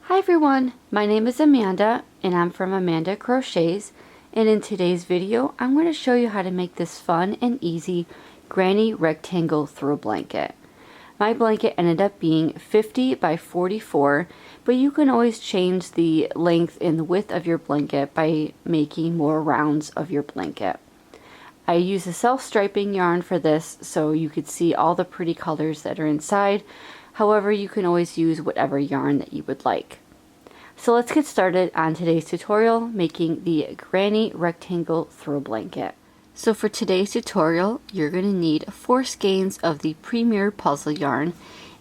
Hi everyone, my name is Amanda and I'm from Amanda Crochets, and in today's video I'm going to show you how to make this fun and easy granny rectangle throw blanket. My blanket ended up being 50 by 44, but you can always change the length and the width of your blanket by making more rounds of your blanket. I use a self-striping yarn for this so you could see all the pretty colors that are inside. However, you can always use whatever yarn that you would like. So let's get started on today's tutorial making the granny rectangle throw blanket. So for today's tutorial, you're going to need 4 skeins of the Premier Puzzle yarn,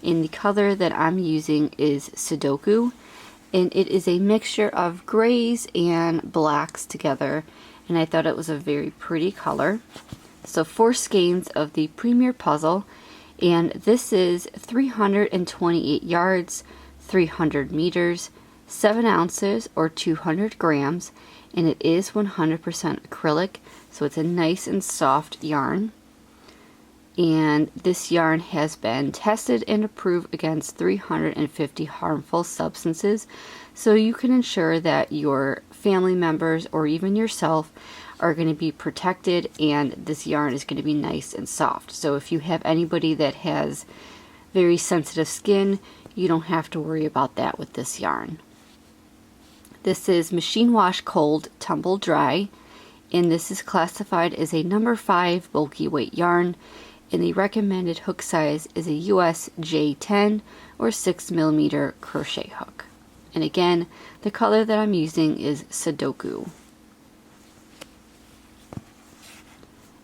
and the color that I'm using is Sudoku, and it is a mixture of grays and blacks together, and I thought it was a very pretty color. So 4 skeins of the Premier Puzzle, and this is 328 yards, 300 meters, 7 ounces or 200 grams, and it is 100% acrylic, so it's a nice and soft yarn. And this yarn has been tested and approved against 350 harmful substances, so you can ensure that your family members or even yourself are going to be protected, and this yarn is going to be nice and soft. So if you have anybody that has very sensitive skin, you don't have to worry about that with this yarn. This is machine wash cold, tumble dry, and this is classified as a number 5 bulky weight yarn, and the recommended hook size is a US J10 or 6mm crochet hook. And again, the color that I'm using is Sudoku.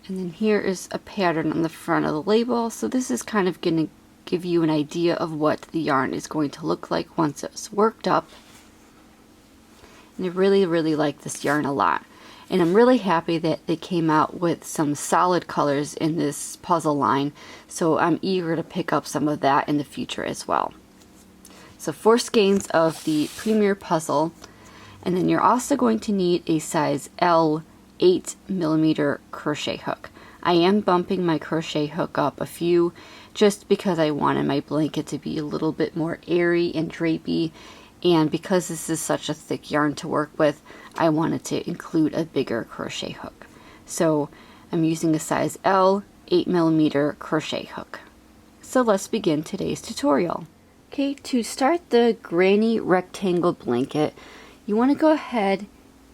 And then here is a pattern on the front of the label, so this is kind of going to give you an idea of what the yarn is going to look like once it's worked up. And I really like this yarn a lot. And I'm really happy that they came out with some solid colors in this puzzle line, so I'm eager to pick up some of that in the future as well. So 4 skeins of the Premier Puzzle, and then you're also going to need a size L 8mm crochet hook. I am bumping my crochet hook up a few just because I wanted my blanket to be a little bit more airy and drapey, and because this is such a thick yarn to work with, I wanted to include a bigger crochet hook. So I'm using a size L 8mm crochet hook. So let's begin today's tutorial. Okay, to start the granny rectangle blanket, you want to go ahead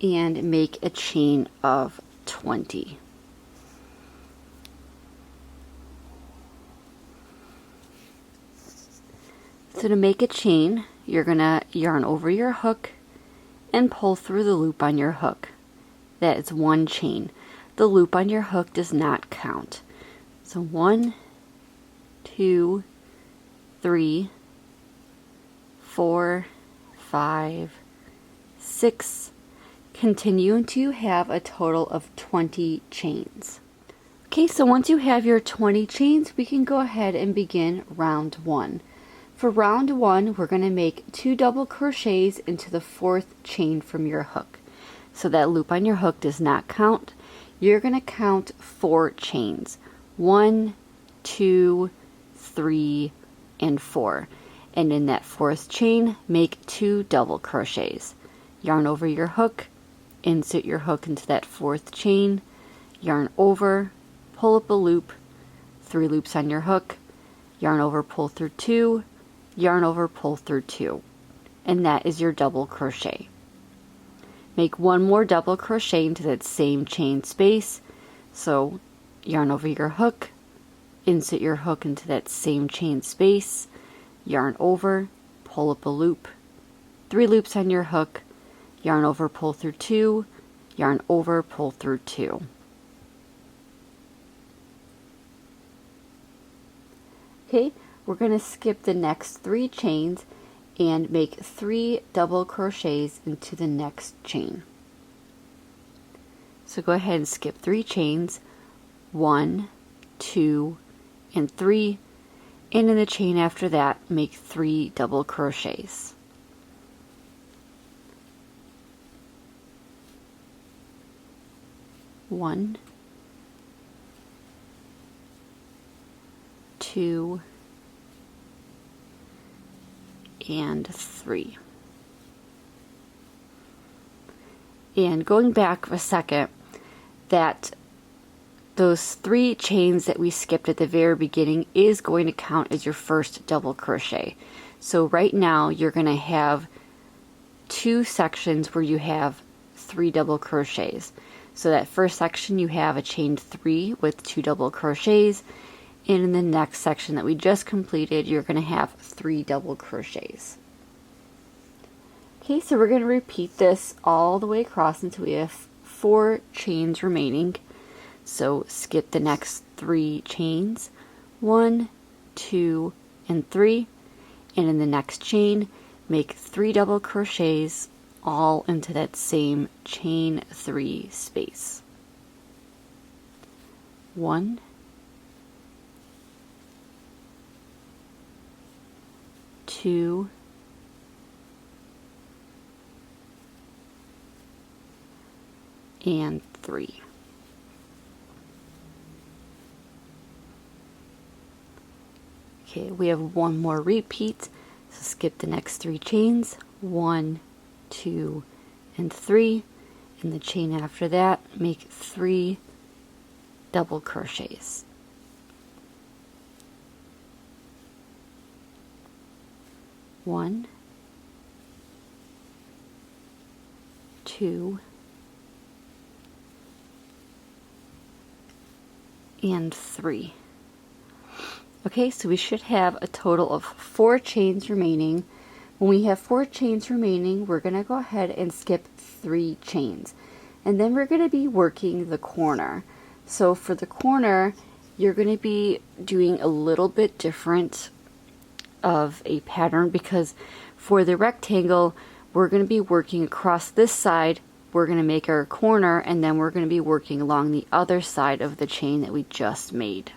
and make a chain of 20. So to make a chain, you're going to yarn over your hook and pull through the loop on your hook. That is 1 chain. The loop on your hook does not count. So 1, 2, 3, 4, 5, 6, continue until you have a total of 20 chains. Okay, so once you have your 20 chains, we can go ahead and begin round 1. For round 1, we're going to make 2 double crochets into the 4th chain from your hook. So that loop on your hook does not count. You're going to count 4 chains. 1, 2, 3, and 4. And in that 4th chain, make 2 double crochets. Yarn over your hook, insert your hook into that 4th chain, yarn over, pull up a loop, 3 loops on your hook, yarn over, pull through 2, yarn over, pull through 2, and that is your double crochet. Make 1 more double crochet into that same chain space, so yarn over your hook, insert your hook into that same chain space, yarn over, pull up a loop, 3 loops on your hook, yarn over, pull through 2, yarn over, pull through 2. Okay, we're going to skip the next 3 chains and make 3 double crochets into the next chain. So go ahead and skip 3 chains, 1, 2, and 3, and in the chain after that, make 3 double crochets. One, 2, and 3. And going back a second, that those 3 chains that we skipped at the very beginning is going to count as your first double crochet. So right now you're going to have 2 sections where you have 3 double crochets. So that first section you have a chain 3 with 2 double crochets, and in the next section that we just completed you're going to have 3 double crochets. Okay, so we're going to repeat this all the way across until we have 4 chains remaining. So skip the next 3 chains, 1, 2, and 3, and in the next chain make 3 double crochets all into that same chain 3 space. 1, 2, and 3. Okay, we have one more repeat, so skip the next 3 chains, 1, 2, and 3. In the chain after that, make 3 double crochets. 1, 2, and 3. Okay, so we should have a total of 4 chains remaining. When we have 4 chains remaining, we're going to go ahead and skip 3 chains. And then we're going to be working the corner. So for the corner, you're going to be doing a little bit different of a pattern, because for the rectangle, we're going to be working across this side. We're going to make our corner, and then we're going to be working along the other side of the chain that we just made.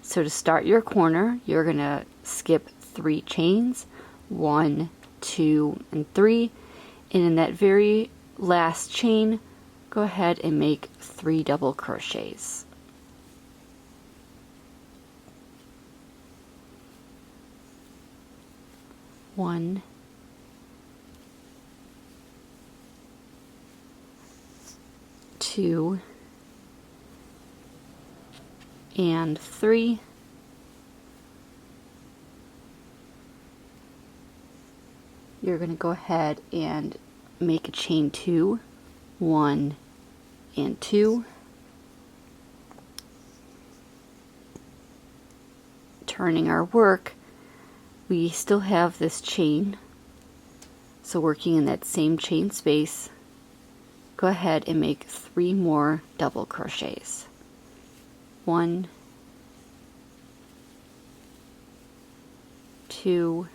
So to start your corner, you're going to skip 3 chains, 1, 2, and 3, and in that very last chain, go ahead and make 3 double crochets. 1, 2, and 3. You're going to go ahead and make a chain 2, 1, and 2. Turning our work, we still have this chain, so working in that same chain space, go ahead and make 3 more double crochets. 1, 2,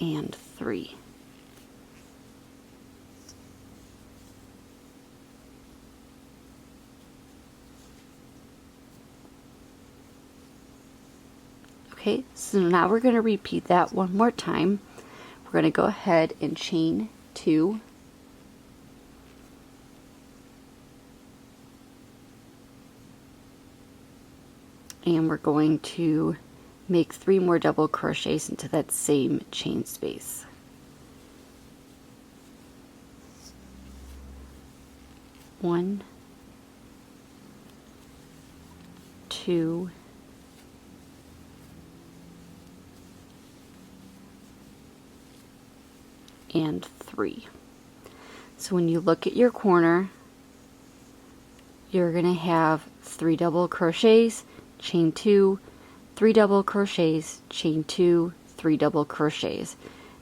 and 3. Okay, so now we're going to repeat that one more time. We're going to go ahead and chain 2, and we're going to make 3 more double crochets into that same chain space. 1, 2, and 3. So when you look at your corner, you're going to have 3 double crochets, chain 2, 3 double crochets, chain 2, 3 double crochets,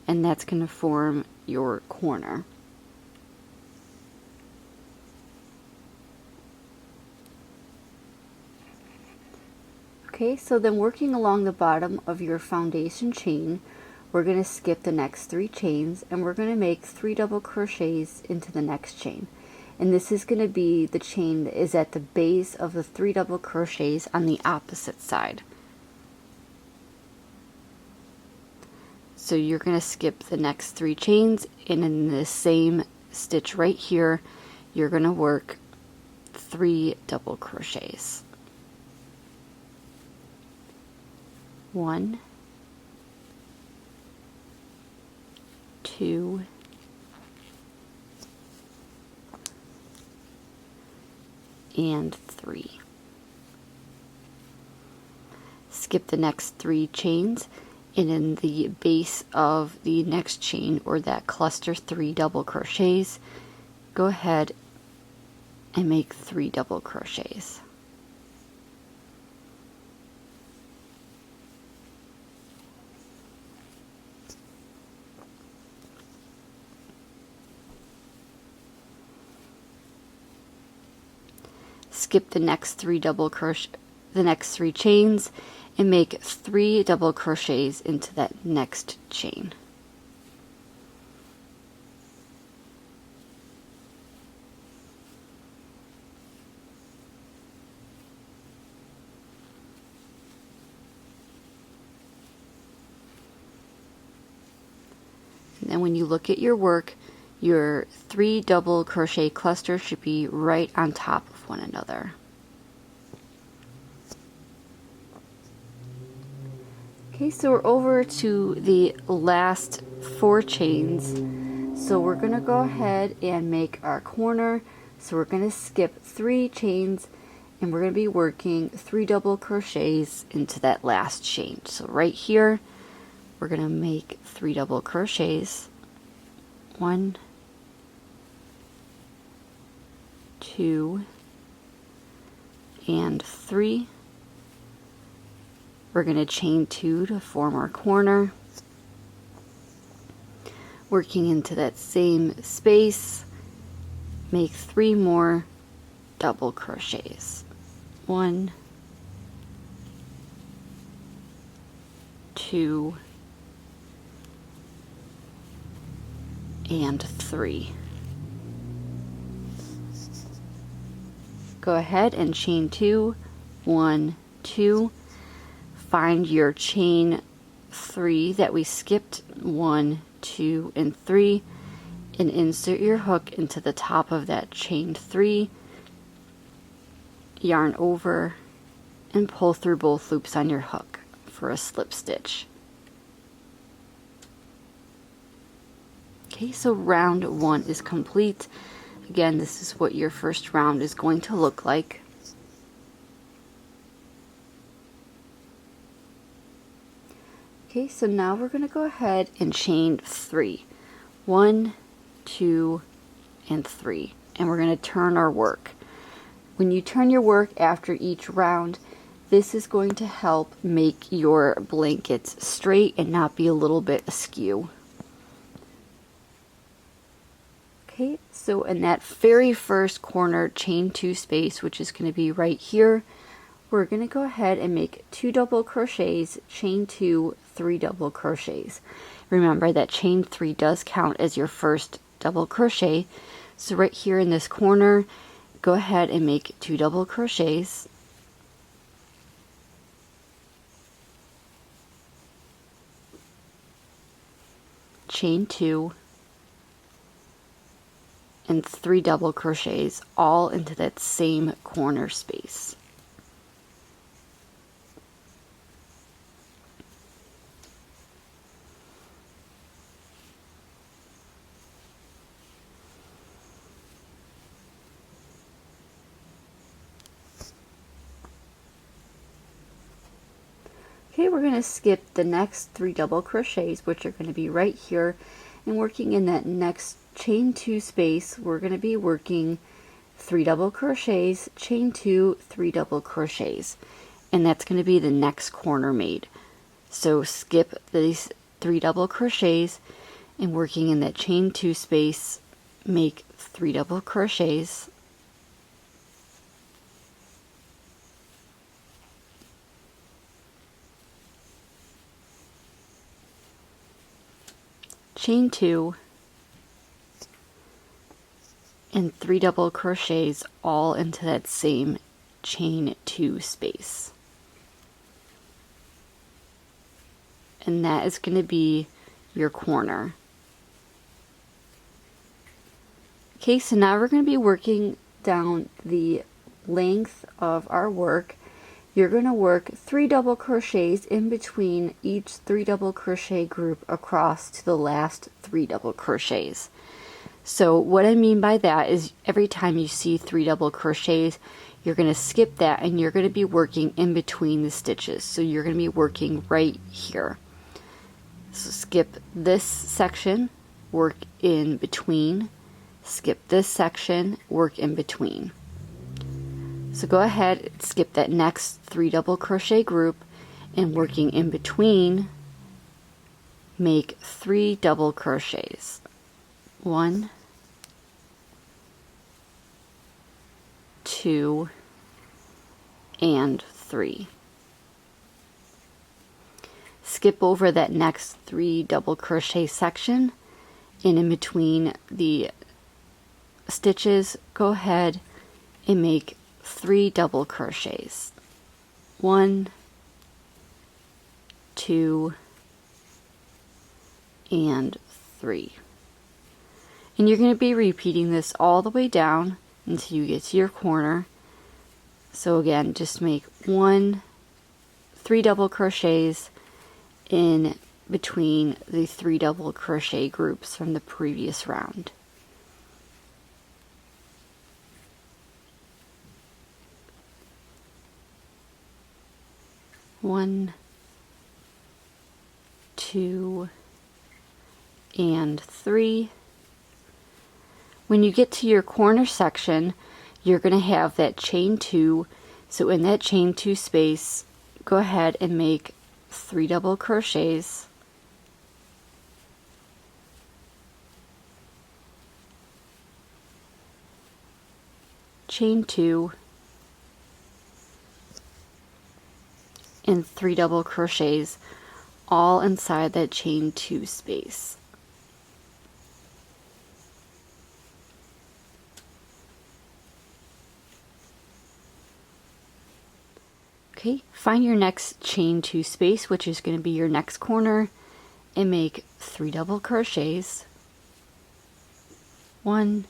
and that's going to form your corner. Okay, so then working along the bottom of your foundation chain, we're going to skip the next 3 chains, and we're going to make 3 double crochets into the next chain. And this is going to be the chain that is at the base of the 3 double crochets on the opposite side. So you're going to skip the next 3 chains, and in the same stitch right here, you're going to work 3 double crochets. 1, 2, and 3. Skip the next 3 chains, and in the base of the next chain, or that cluster 3 double crochets, go ahead and make 3 double crochets. Skip the next 3 chains and make 3 double crochets into that next chain. And then when you look at your work, your 3 double crochet clusters should be right on top of one another. Okay, so we're over to the last 4 chains. So we're going to go ahead and make our corner. So we're going to skip 3 chains, and we're going to be working 3 double crochets into that last chain. So right here, we're going to make 3 double crochets. 1, 2, and 3. We're going to chain 2 to form our corner. Working into that same space, make 3 more double crochets. 1, 2, and 3. Go ahead and chain 2, 1, 2. Find your chain 3 that we skipped, 1, 2, and 3, and insert your hook into the top of that chain 3. Yarn over and pull through both loops on your hook for a slip stitch. Okay, so round 1 is complete. Again, this is what your first round is going to look like. Okay, so now we're going to go ahead and chain 3. 1, 2, and 3. And we're going to turn our work. When you turn your work after each round, this is going to help make your blankets straight and not be a little bit askew. Okay, so in that very first corner, chain 2 space, which is going to be right here, we're going to go ahead and make 2 double crochets, chain 2, 3 double crochets. Remember that chain 3 does count as your first double crochet. So right here in this corner, go ahead and make 2 double crochets. Chain 2 and 3 double crochets all into that same corner space. Okay, we're going to skip the next 3 double crochets, which are going to be right here, and working in that next chain 2 space, we're going to be working 3 double crochets, chain 2, 3 double crochets, and that's going to be the next corner made. So skip these 3 double crochets, and working in that chain 2 space, make 3 double crochets, chain 2, and 3 double crochets all into that same chain 2 space. And that is going to be your corner. Okay, so now we're going to be working down the length of our work. You're going to work 3 double crochets in between each 3 double crochet group across to the last 3 double crochets. So what I mean by that is every time you see 3 double crochets, you're going to skip that and you're going to be working in between the stitches. So you're going to be working right here. So skip this section, work in between, skip this section, work in between. So go ahead, skip that next 3 double crochet group, and working in between, make 3 double crochets. 1, 2, and 3. Skip over that next 3 double crochet section, and in between the stitches, go ahead and make 3 double crochets. 1, 2, and 3. And you're going to be repeating this all the way down until you get to your corner. So again, just make 3 double crochets in between the 3 double crochet groups from the previous round. One, 2, and 3. When you get to your corner section, you're going to have that chain 2. So in that chain 2 space, go ahead and make 3 double crochets. Chain 2, and 3 double crochets all inside that chain 2 space. Okay, find your next chain 2 space, which is going to be your next corner, and make 3 double crochets. 1,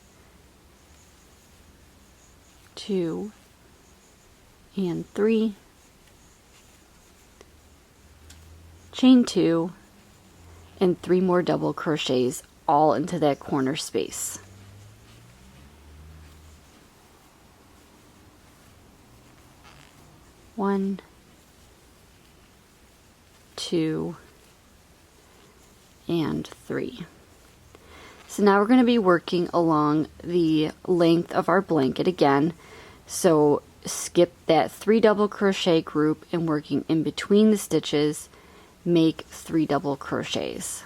2, and 3. Chain 2, and 3 more double crochets all into that corner space. One, 2, and 3. So now we're going to be working along the length of our blanket again. So skip that 3 double crochet group and working in between the stitches, make 3 double crochets.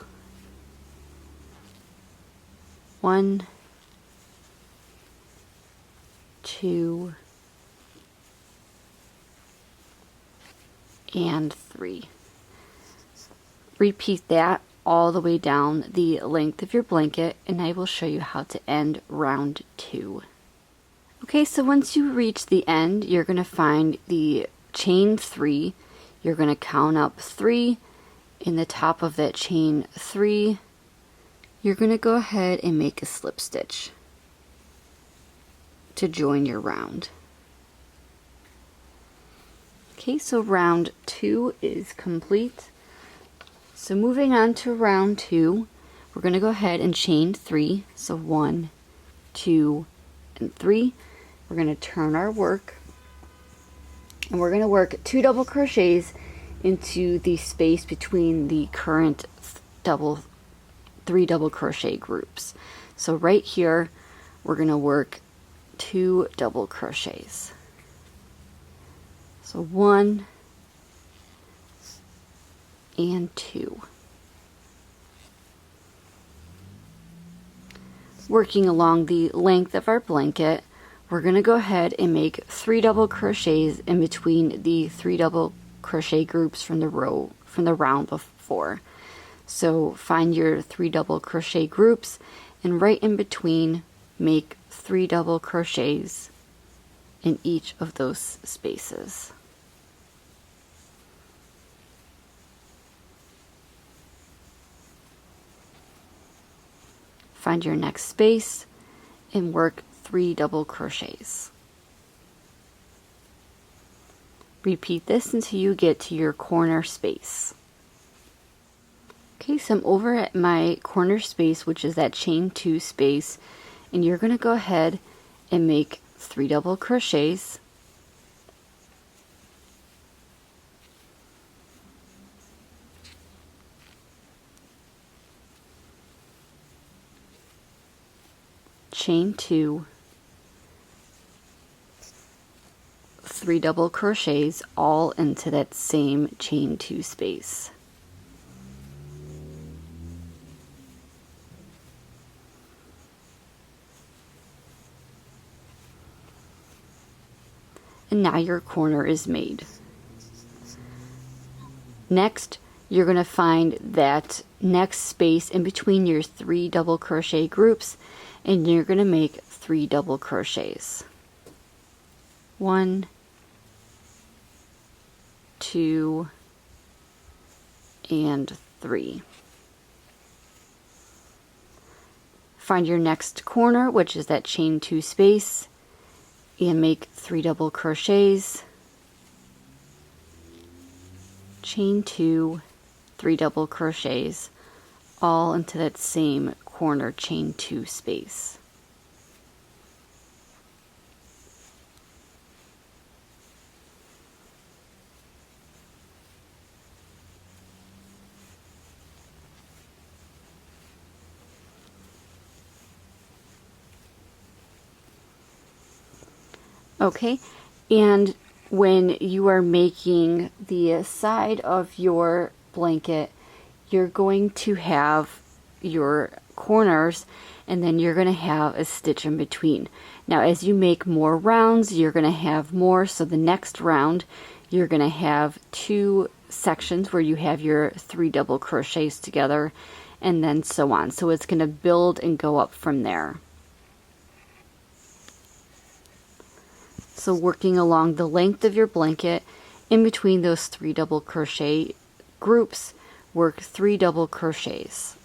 1, 2, and 3. Repeat that all the way down the length of your blanket, and I will show you how to end round 2. Okay, so once you reach the end, you're going to find the chain 3. You're going to count up 3. In the top of that chain 3, you're going to go ahead and make a slip stitch to join your round. Okay, so round 2 is complete. So moving on to round 2, we're going to go ahead and chain 3. So 1, 2, and 3. We're going to turn our work, and we're going to work 2 double crochets into the space between the current 3 double crochet groups. So right here, we're going to work 2 double crochets. So 1 and 2. Working along the length of our blanket, we're going to go ahead and make 3 double crochets in between the 3 double crochet groups from the round before. So find your 3 double crochet groups, and right in between, make 3 double crochets in each of those spaces. Find your next space and work 3 double crochets. Repeat this until you get to your corner space. Okay, so I'm over at my corner space, which is that chain 2 space, and you're going to go ahead and make 3 double crochets, chain 2, 3 double crochets, all into that same chain 2 space. And now your corner is made. Next, you're going to find that next space in between your 3 double crochet groups, and you're going to make 3 double crochets. 1, 2, and 3. Find your next corner, which is that chain 2 space, and make 3 double crochets, chain 2, 3 double crochets, all into that same corner chain 2 space. Okay, and when you are making the side of your blanket, you're going to have your corners, and then you're going to have a stitch in between. Now as you make more rounds, you're going to have more, so the next round you're going to have 2 sections where you have your 3 double crochets together, and then so on. So it's going to build and go up from there. So working along the length of your blanket, in between those 3 double crochet groups, work 3 double crochets.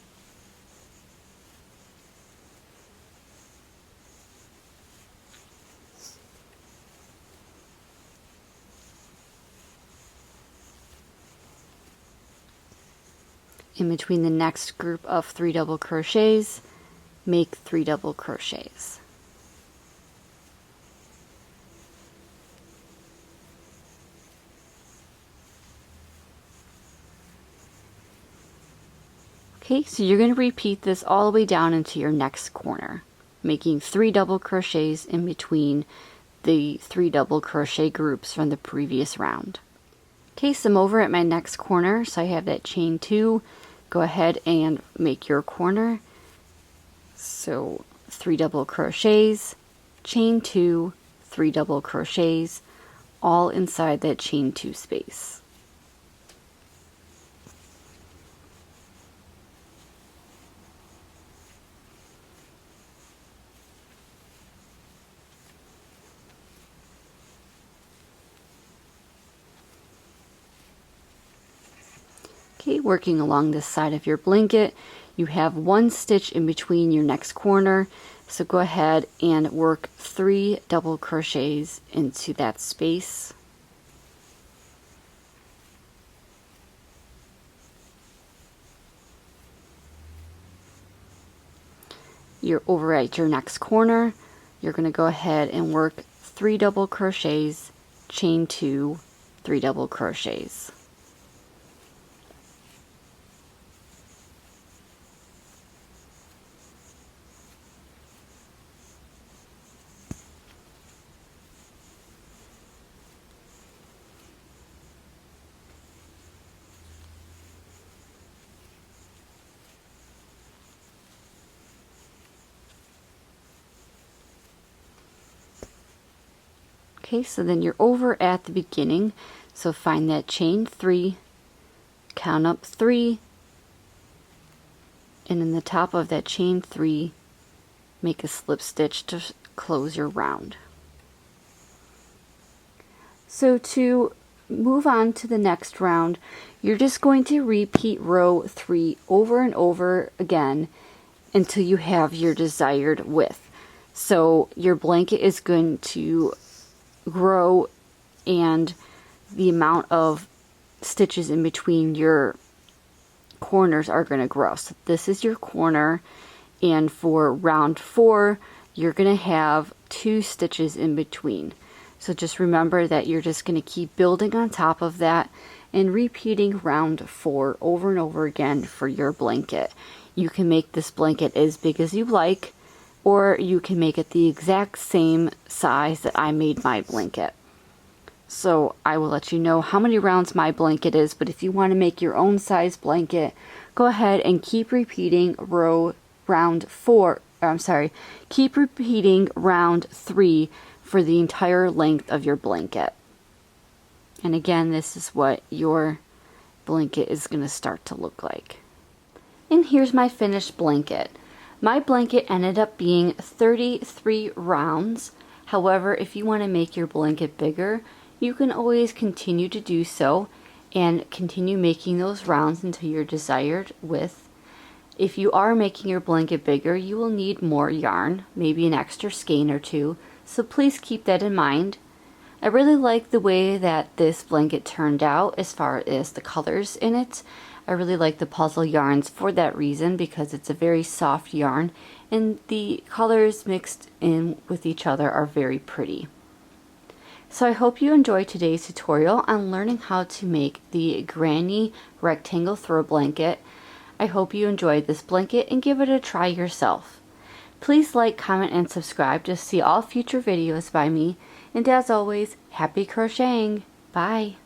In between the next group of 3 double crochets, make 3 double crochets. Okay, so you're going to repeat this all the way down into your next corner, making 3 double crochets in between the 3 double crochet groups from the previous round. Okay, so I'm over at my next corner, so I have that chain 2. Go ahead and make your corner. So 3 double crochets, chain 2, 3 double crochets, all inside that chain 2 space. Okay, working along this side of your blanket, you have 1 stitch in between your next corner, so go ahead and work 3 double crochets into that space. You're over at your next corner, you're going to go ahead and work 3 double crochets, chain 2, 3 double crochets. Okay, so then you're over at the beginning, so find that chain 3, count up 3, and in the top of that chain 3, make a slip stitch to close your round. So to move on to the next round, you're just going to repeat row 3 over and over again until you have your desired width. So your blanket is going to grow, and the amount of stitches in between your corners are going to grow. So this is your corner, and for round 4 you're going to have 2 stitches in between. So just remember that you're just going to keep building on top of that and repeating round 4 over and over again for your blanket. You can make this blanket as big as you like, or you can make it the exact same size that I made my blanket. So I will let you know how many rounds my blanket is, but if you want to make your own size blanket, go ahead and keep repeating keep repeating round 3 for the entire length of your blanket. And again, this is what your blanket is going to start to look like. And here's my finished blanket. My blanket ended up being 33 rounds. However, if you want to make your blanket bigger, you can always continue to do so and continue making those rounds until your desired width. If you are making your blanket bigger, you will need more yarn, maybe an extra skein or 2, so please keep that in mind. I really like the way that this blanket turned out as far as the colors in it. I really like the puzzle yarns for that reason, because it's a very soft yarn and the colors mixed in with each other are very pretty. So I hope you enjoyed today's tutorial on learning how to make the granny rectangle throw blanket. I hope you enjoyed this blanket and give it a try yourself. Please like, comment, and subscribe to see all future videos by me. And as always, happy crocheting! Bye!